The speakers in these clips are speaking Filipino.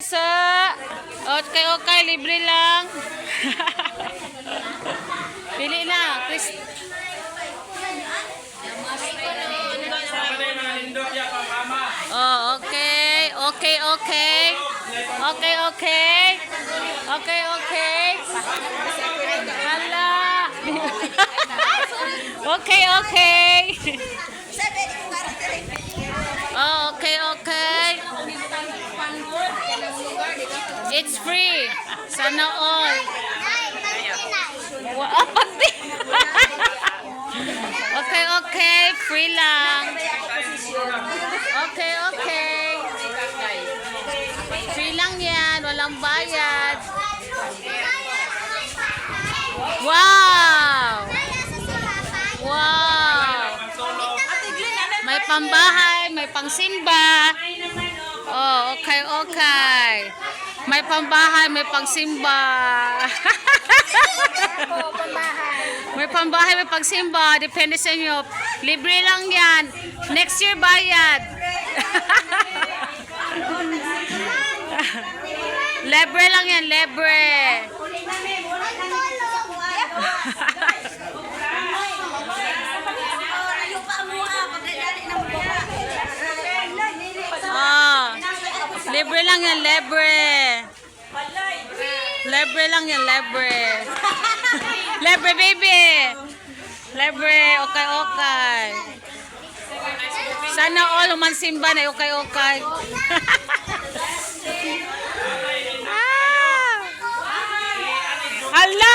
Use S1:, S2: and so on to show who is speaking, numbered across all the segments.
S1: Okay, okay, libre lang. Pili na, Chris. Oh, okay. Okay, okay. Okay, okay. Okay, okay. Hala. Okay, okay. Oh, okay, okay. It's free. Sana all. Oh, pati. Okay, okay. Free lang. Okay, okay. Free lang yan. Walang bayad. Wow! Wow! May pambahay, may pangsimba. Oh, okay, okay. May pambahay, may pangsimba. May pambahay, may pangsimba. Depende sa inyo. Libre lang yan. Next year bayad. Libre lang yan, libre. Oh, libre lang yan, libre. Libre lang yan, libre. Libre, baby. Libre, okay, okay. Sana all umansimba na okay, okay. Hala!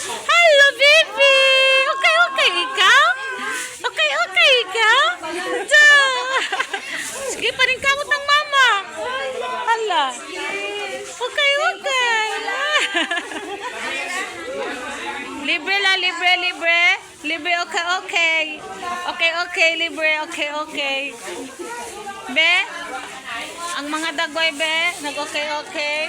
S1: Hello, baby! Okay, okay, ikaw? Okay, okay, ikaw? Sige pa rin kamot ng mama. Hala! Okay, okay. Libre lang, libre, libre. Libre, okay, okay. Okay, okay, libre, okay, okay. Be? Ang mga dagway, be? Nag-okay, okay.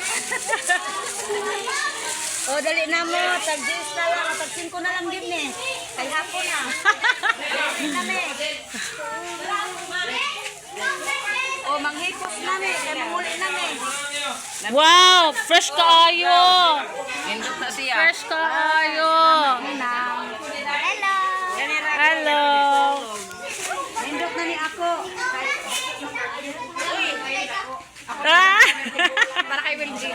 S2: O, dali na mo. Tag-10 na lang. Tag-5 na lang din eh. Kay hapon na. Nami. O, manghipos nami. Kaya mamuli nami.
S1: Wow! Fresh kaayo!
S3: Indot na siya.
S1: Fresh kaayo!
S2: Hello.
S1: Hello!
S2: Indot na ni ako.
S1: Ah!
S3: Para kay Wilgie.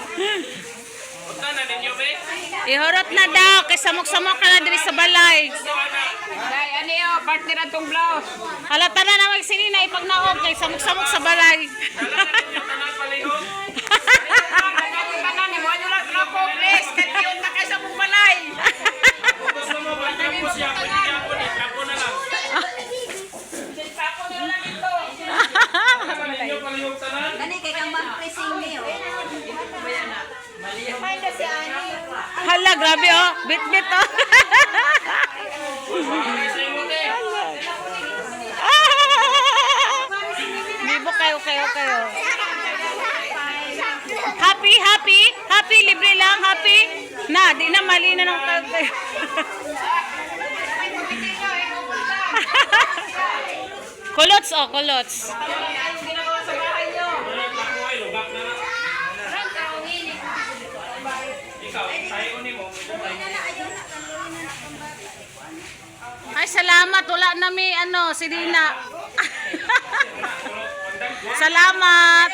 S1: Ihorot na daw, kay samok-samok ka na diri sa balay.
S3: Dai, ano yun? Partner na itong blouse.
S1: Halata na naman sinina ipagnaog, kay samok-samok sa balay.
S3: Tanan, mo ano lang na po, please. Kaniyong na kayo sa mong balay.
S2: Gani, kay kang mag-pressing niyo. Find us si Ani.
S1: Hala, grabe oh. Bit-bit oh. Libo kayo, kayo. Happy, happy? Happy, libre lang, happy? Na, di na mali na ng kayo. Kulots oh, kulots. Ay, salamat. Wala na may ano, si Dina. Salamat.